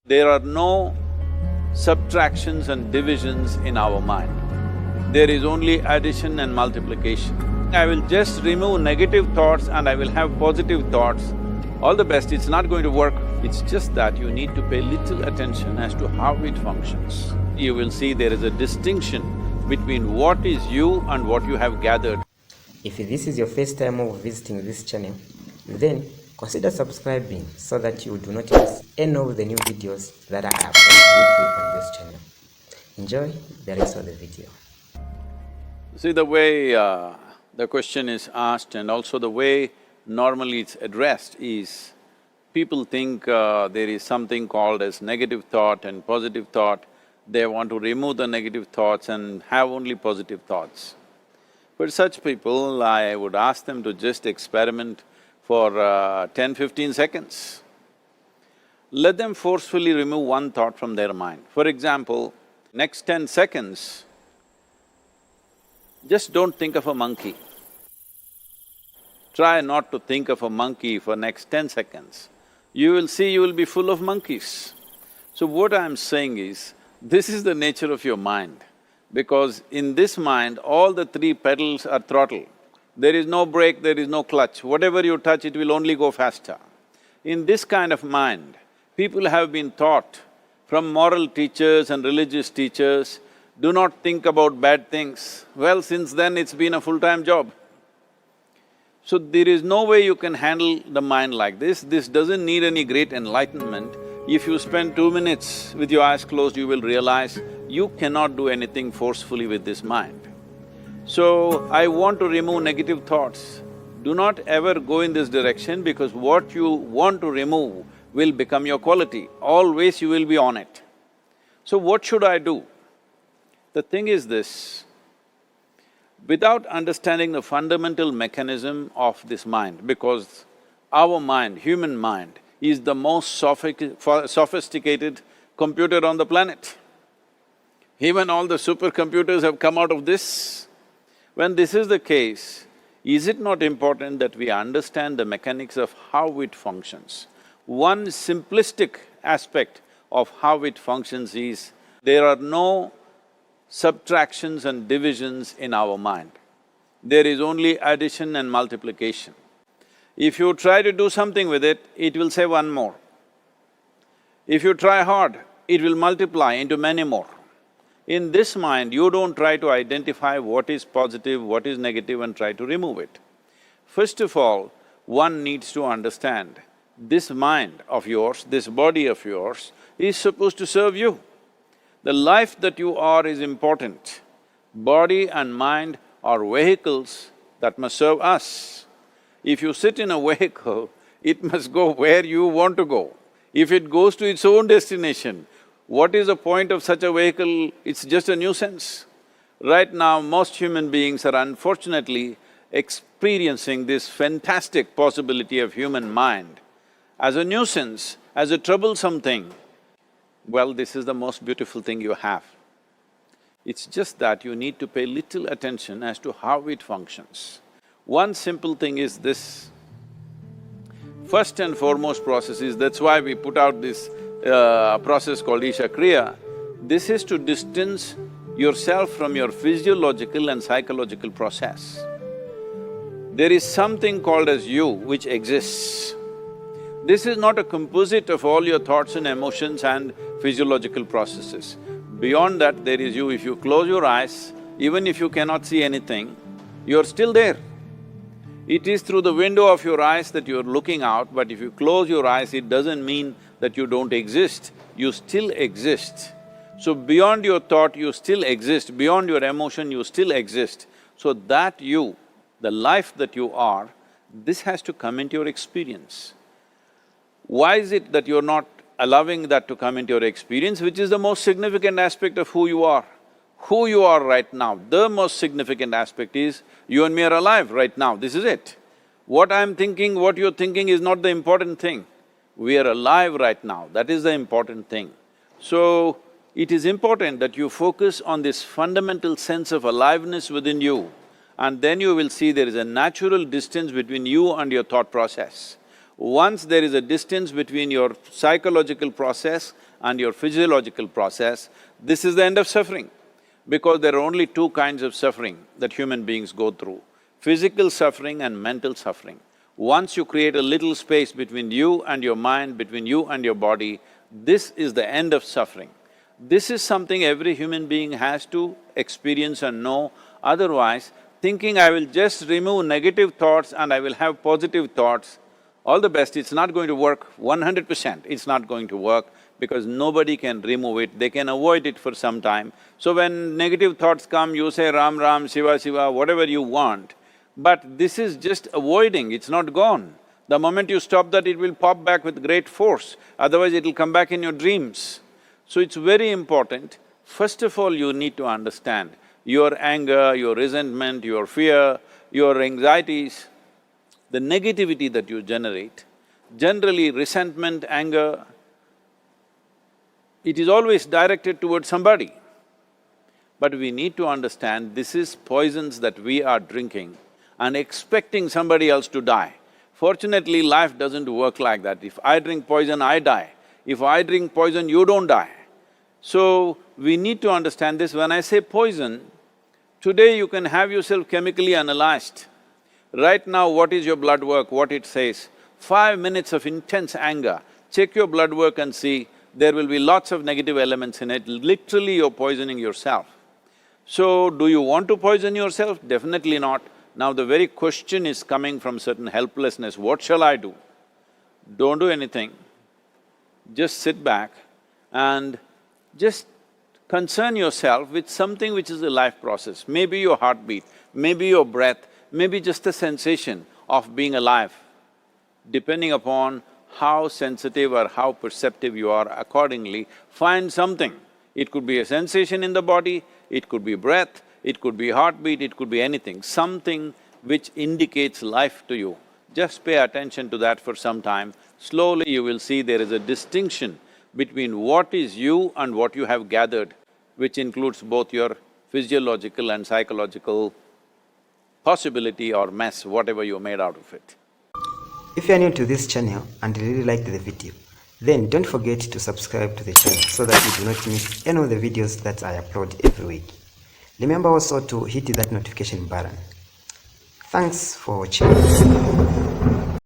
There are no subtractions and divisions in our mind. There is only addition and multiplication. I will just remove negative thoughts and I will have positive thoughts. All the best, it's not going to work. It's just that you need to pay little attention as to how it functions. You will see there is a distinction between what is you and what you have gathered. If this is your first time of visiting this channel, then consider subscribing so that you do not miss any of the new videos that I upload weekly on this channel. Enjoy the rest of the video. See, the way the question is asked and also the way normally it's addressed is, people think there is something called as negative thought and positive thought. They want to remove the negative thoughts and have only positive thoughts. For such people, I would ask them to just experiment for 10-15 seconds. Let them forcefully remove one thought from their mind. For example, next 10 seconds, just don't think of a monkey. Try not to think of a monkey for next 10 seconds. You will see you will be full of monkeys. So what I'm saying is, this is the nature of your mind, because in this mind, all the three pedals are throttle. There is no brake, there is no clutch. Whatever you touch, it will only go faster. In this kind of mind, people have been taught from moral teachers and religious teachers, do not think about bad things. Well, since then it's been a full-time job. So there is no way you can handle the mind like this. This doesn't need any great enlightenment. If you spend 2 minutes with your eyes closed, you will realize you cannot do anything forcefully with this mind. So, I want to remove negative thoughts. Do not ever go in this direction, because what you want to remove will become your quality. Always you will be on it. So what should I do? The thing is this, without understanding the fundamental mechanism of this mind, because our mind, human mind, is the most sophisticated computer on the planet. Even all the supercomputers have come out of this. When this is the case, is it not important that we understand the mechanics of how it functions? One simplistic aspect of how it functions is, there are no subtractions and divisions in our mind. There is only addition and multiplication. If you try to do something with it, it will say one more. If you try hard, it will multiply into many more. In this mind, you don't try to identify what is positive, what is negative and try to remove it. First of all, one needs to understand, this mind of yours, this body of yours is supposed to serve you. The life that you are is important. Body and mind are vehicles that must serve us. If you sit in a vehicle, it must go where you want to go. If it goes to its own destination, what is the point of such a vehicle? It's just a nuisance. Right now, most human beings are unfortunately experiencing this fantastic possibility of human mind as a nuisance, as a troublesome thing. Well, this is the most beautiful thing you have. It's just that you need to pay little attention as to how it functions. One simple thing is this. First and foremost process is, that's why we put out this process called Isha Kriya. This is to distance yourself from your physiological and psychological process. There is something called as you which exists. This is not a composite of all your thoughts and emotions and physiological processes. Beyond that, there is you. If you close your eyes, even if you cannot see anything, you're still there. It is through the window of your eyes that you're looking out, but if you close your eyes, it doesn't mean that you don't exist, you still exist. So beyond your thought, you still exist, beyond your emotion, you still exist. So that you, the life that you are, this has to come into your experience. Why is it that you're not allowing that to come into your experience, which is the most significant aspect of who you are? Who you are right now, the most significant aspect is, you and me are alive right now, this is it. What I'm thinking, what you're thinking is not the important thing. We are alive right now, that is the important thing. So, it is important that you focus on this fundamental sense of aliveness within you, and then you will see there is a natural distance between you and your thought process. Once there is a distance between your psychological process and your physiological process, this is the end of suffering. Because there are only two kinds of suffering that human beings go through, physical suffering and mental suffering. Once you create a little space between you and your mind, between you and your body, this is the end of suffering. This is something every human being has to experience and know, otherwise thinking I will just remove negative thoughts and I will have positive thoughts, all the best, it's not going to work 100%, it's not going to work because nobody can remove it, they can avoid it for some time. So when negative thoughts come, you say Ram Ram, Shiva Shiva, whatever you want, but this is just avoiding, it's not gone. The moment you stop that, it will pop back with great force, otherwise it'll come back in your dreams. So it's very important, first of all you need to understand your anger, your resentment, your fear, your anxieties, the negativity that you generate. Generally resentment, anger, it is always directed towards somebody. But we need to understand this is poisons that we are drinking and expecting somebody else to die. Fortunately, life doesn't work like that. If I drink poison, I die. If I drink poison, you don't die. So, we need to understand this. When I say poison, today you can have yourself chemically analyzed. Right now, what is your blood work, what it says? 5 minutes of intense anger, check your blood work and see, there will be lots of negative elements in it, literally you're poisoning yourself. So, do you want to poison yourself? Definitely not. Now the very question is coming from certain helplessness, what shall I do? Don't do anything, just sit back and just concern yourself with something which is a life process. Maybe your heartbeat, maybe your breath, maybe just a sensation of being alive. Depending upon how sensitive or how perceptive you are, accordingly, find something. It could be a sensation in the body, it could be breath, it could be heartbeat, it could be anything, something which indicates life to you. Just pay attention to that for some time. Slowly you will see there is a distinction between what is you and what you have gathered, which includes both your physiological and psychological possibility or mess, whatever you made out of it. If you are new to this channel and really liked the video, then don't forget to subscribe to the channel so that you do not miss any of the videos that I upload every week. Remember also to hit that notification button. Thanks for watching.